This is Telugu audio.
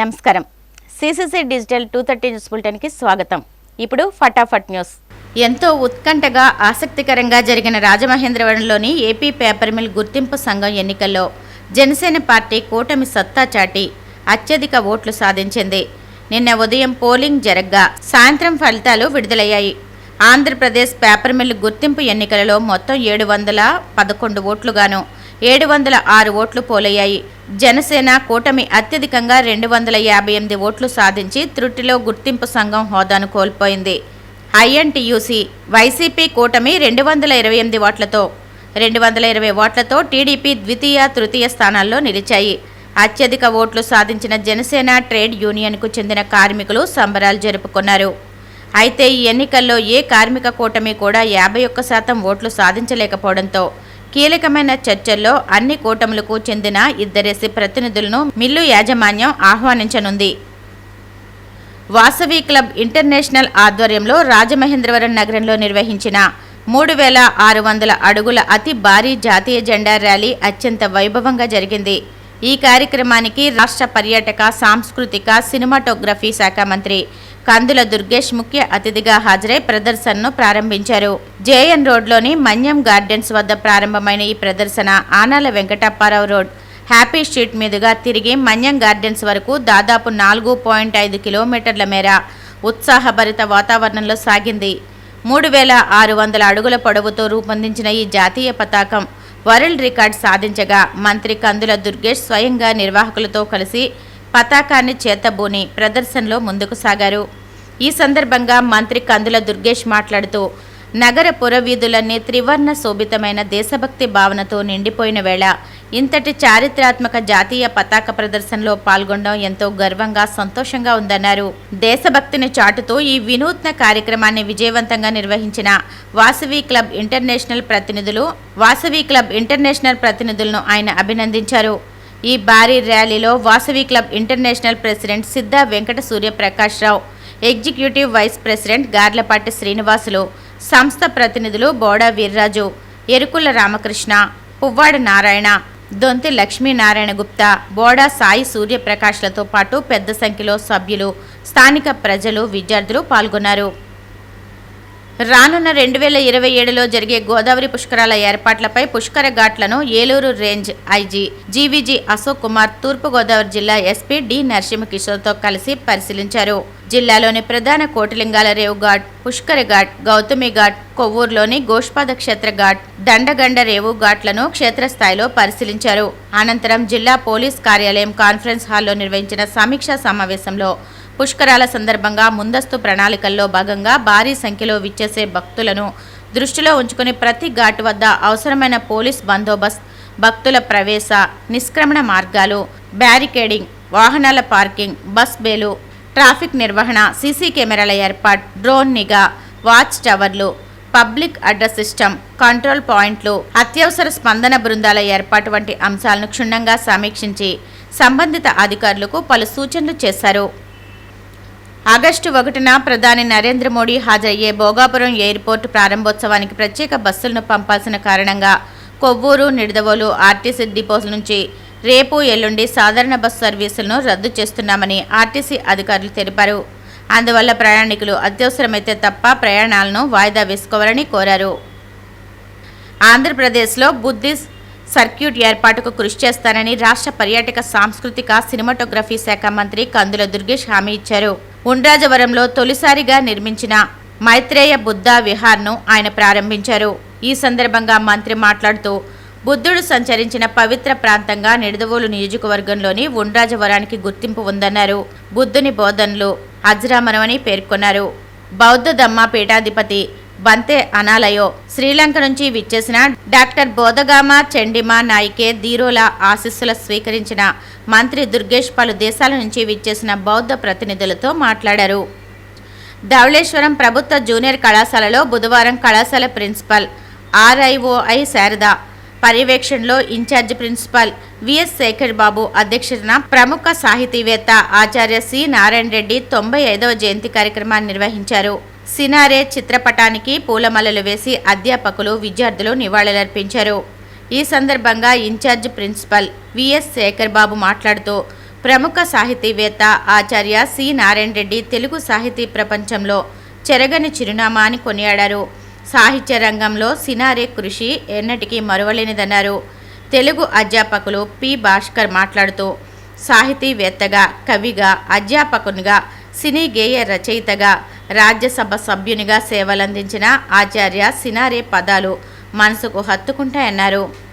నమస్కారం. సిసిసి డిజిటల్ 230 న్యూస్ బులెటిన్కి స్వాగతం. ఇప్పుడు ఫటాఫట్ న్యూస్. ఎంతో ఉత్కంఠగా ఆసక్తికరంగా జరిగిన రాజమహేంద్రవరంలోని ఏపీ పేపర్ మిల్ గుర్తింపు సంఘం ఎన్నికల్లో జనసేన పార్టీ కూటమి సత్తా చాటి అత్యధిక ఓట్లు సాధించింది. నిన్న ఉదయం పోలింగ్ జరగ్గా సాయంత్రం ఫలితాలు విడుదలయ్యాయి. ఆంధ్రప్రదేశ్ పేపర్ మిల్ గుర్తింపు ఎన్నికలలో మొత్తం 711 ఓట్లుగాను 706 ఓట్లు పోలయ్యాయి. జనసేన కూటమి అత్యధికంగా 258 ఓట్లు సాధించి త్రుటిలో గుర్తింపు సంఘం హోదాను కోల్పోయింది. ఐఎన్టీయూసీ వైసీపీ కూటమి 228 ఓట్లతో 220 ఓట్లతో టీడీపీ ద్వితీయ తృతీయ స్థానాల్లో నిలిచాయి. అత్యధిక ఓట్లు సాధించిన జనసేన ట్రేడ్ యూనియన్కు చెందిన కార్మికులు సంబరాలు జరుపుకున్నారు. అయితే ఈ ఎన్నికల్లో ఏ కార్మిక కూటమి కూడా 51% ఓట్లు సాధించలేకపోవడంతో కీలకమైన చర్చల్లో అన్ని కూటములకు చెందిన ఇద్దరేసి ప్రతినిధులను మిల్లు యాజమాన్యం ఆహ్వానించనుంది. వాసవి క్లబ్ ఇంటర్నేషనల్ ఆధ్వర్యంలో రాజమహేంద్రవరం నగరంలో నిర్వహించిన 3600 అడుగుల అతి భారీ జాతీయ జెండా ర్యాలీ అత్యంత వైభవంగా జరిగింది. ఈ కార్యక్రమానికి రాష్ట్ర పర్యాటక, సాంస్కృతిక, సినిమాటోగ్రఫీ శాఖ మంత్రి కందుల దుర్గేష్ ముఖ్య అతిథిగా హాజరై ప్రదర్శనను ప్రారంభించారు. జేఎన్ రోడ్లోని మన్యం గార్డెన్స్ వద్ద ప్రారంభమైన ఈ ప్రదర్శన Anala Venkatappa Rao road, happy street మీదుగా తిరిగి మన్యం గార్డెన్స్ వరకు దాదాపు 4.5 కిలోమీటర్ల మేర ఉత్సాహభరిత వాతావరణంలో సాగింది. 3600 అడుగుల పొడవుతో రూపొందించిన ఈ జాతీయ పతాకం వరల్డ్ రికార్డ్ సాధించగా మంత్రి కందుల దుర్గేష్ స్వయంగా నిర్వాహకులతో కలిసి పతాకాన్ని చేతబూని ప్రదర్శనలో ముందుకు సాగారు. ఈ సందర్భంగా మంత్రి కందుల దుర్గేష్ మాట్లాడుతూ, నగర పురవీధులన్నీ త్రివర్ణ శోభితమైన దేశభక్తి భావనతో నిండిపోయిన వేళ ఇంతటి చారిత్రాత్మక జాతీయ పతాక ప్రదర్శనలో పాల్గొనడం ఎంతో గర్వంగా, సంతోషంగా ఉందన్నారు. దేశభక్తిని చాటుతూ ఈ వినూత్న కార్యక్రమాన్ని విజయవంతంగా నిర్వహించిన వాసవి క్లబ్ ఇంటర్నేషనల్ ప్రతినిధులను ఆయన అభినందించారు. ఈ భారీ ర్యాలీలో Vasavi club international president Siddha Venkata Suryaprakash రావు, executive vice president Garlapati Srinivasulu, సంస్థ ప్రతినిధులు బోడా వీర్రాజు, ఎరుకుల రామకృష్ణ, పువ్వాడ నారాయణ, దొంతి లక్ష్మీనారాయణ గుప్తా, బోడా సాయి సూర్యప్రకాష్లతో పాటు పెద్ద సంఖ్యలో సభ్యులు, స్థానిక ప్రజలు, విద్యార్థులు పాల్గొన్నారు. రానున్న 2027లో జరిగే గోదావరి పుష్కరాల ఏర్పాట్లపై పుష్కర ఘాట్లను Eluru range IG GVG Ashok Kumar, తూర్పుగోదావరి జిల్లా ఎస్పీ డి నరసింహకిషోర్తో కలిసి పరిశీలించారు. జిల్లాలోని ప్రధాన కోటిలింగాల రేవు ఘాట్, పుష్కర ఘాట్, గౌతమి ఘాట్, కొవ్వూరులోని గోష్పాద క్షేత్ర ఘాట్, దండగండ రేవు ఘాట్లను క్షేత్రస్థాయిలో పరిశీలించారు. అనంతరం జిల్లా పోలీస్ కార్యాలయం కాన్ఫరెన్స్ హాల్లో నిర్వహించిన సమీక్షా సమావేశంలో పుష్కరాల సందర్భంగా ముందస్తు ప్రణాళికల్లో భాగంగా భారీ సంఖ్యలో విచ్చేసే భక్తులను దృష్టిలో ఉంచుకుని ప్రతి ఘాటు వద్ద అవసరమైన పోలీస్ బందోబస్తు, భక్తుల ప్రవేశ, నిష్క్రమణ మార్గాలు, బ్యారికేడింగ్, వాహనాల పార్కింగ్, బస్ బేలు, ట్రాఫిక్ నిర్వహణ, సీసీ కెమెరాల ఏర్పాటు, డ్రోన్ నిఘా, వాచ్ టవర్లు, పబ్లిక్ అడ్రస్ సిస్టమ్, కంట్రోల్ పాయింట్లు, అత్యవసర స్పందన బృందాల ఏర్పాటు వంటి అంశాలను క్షుణ్ణంగా సమీక్షించి సంబంధిత అధికారులకు పలు సూచనలు చేశారు. ఆగస్టు 1న ప్రధాని నరేంద్ర మోడీ హాజరయ్యే భోగాపురం ఎయిర్పోర్టు ప్రారంభోత్సవానికి ప్రత్యేక బస్సులను పంపాల్సిన కారణంగా కొవ్వూరు, నిడదవోలు ఆర్టీసీ డిపోల నుంచి రేపు, ఎల్లుండి సాధారణ బస్సు సర్వీసులను రద్దు చేస్తున్నామని ఆర్టీసీ అధికారులు తెలిపారు. అందువల్ల ప్రయాణికులు అత్యవసరమైతే తప్ప ప్రయాణాలను వాయిదా వేసుకోవాలని కోరారు. ఆంధ్రప్రదేశ్లో బుద్ధిస్ట్ సర్క్యూట్ ఏర్పాటుకు కృషి చేస్తానని రాష్ట్ర పర్యాటక, సాంస్కృతిక, సినిమాటోగ్రఫీ శాఖ మంత్రి కందుల దుర్గేష్ హామీ ఇచ్చారు. ఉండ్రాజవరంలో తొలిసారిగా నిర్మించిన మైత్రేయ బుద్ధ విహార్ను ఆయన ప్రారంభించారు. ఈ సందర్భంగా మంత్రి మాట్లాడుతూ, బుద్ధుడు సంచరించిన పవిత్ర ప్రాంతంగా నిడదవోలు నియోజకవర్గంలోని ఉండ్రాజవరానికి గుర్తింపు ఉందన్నారు. బుద్ధుని బోధనలు అజరామరమని పేర్కొన్నారు. బౌద్ధ ధమ్మ పీఠాధిపతి బంతే అనాలయో, శ్రీలంక నుంచి విచ్చేసిన డాక్టర్ బోధగామ చెండిమా నాయికే ధీరోల ఆశీస్సుల స్వీకరించిన మంత్రి దుర్గేష్ పలు దేశాల నుంచి విచ్చేసిన బౌద్ధ ప్రతినిధులతో మాట్లాడారు. ధవళేశ్వరం ప్రభుత్వ జూనియర్ కళాశాలలో బుధవారం కళాశాల ప్రిన్సిపల్ ఆర్ఐఓఐ శారద పర్యవేక్షణలో ఇన్ఛార్జి ప్రిన్సిపల్ విఎస్ శేఖర్ బాబు అధ్యక్షతన ప్రముఖ సాహితీవేత్త ఆచార్య సి నారాయణ రెడ్డి 95వ జయంతి కార్యక్రమాన్ని నిర్వహించారు. సినారే చిత్రపటానికి పూలమాలలు వేసి అధ్యాపకులు, విద్యార్థులు నివాళులర్పించారు. ఈ సందర్భంగా ఇన్ఛార్జ్ ప్రిన్సిపల్ విఎస్ శేఖర్ బాబు మాట్లాడుతూ, ప్రముఖ సాహితీవేత్త ఆచార్య సి నారాయణ రెడ్డి తెలుగు సాహితీ ప్రపంచంలో చెరగని చిరునామా అని కొనియాడారు. సాహిత్య రంగంలో సినారే కృషి ఎన్నటికీ మరువలేనిదన్నారు. తెలుగు అధ్యాపకులు పి. భాస్కర్ మాట్లాడుతూ సాహితీవేత్తగా, కవిగా, అధ్యాపకునిగా, సినీ గేయ రచయితగా, రాజ్యసభ సభ్యునిగా సేవలందించిన ఆచార్య సినారే పదాలు మనసుకు హత్తుకుంటాయన్నారు.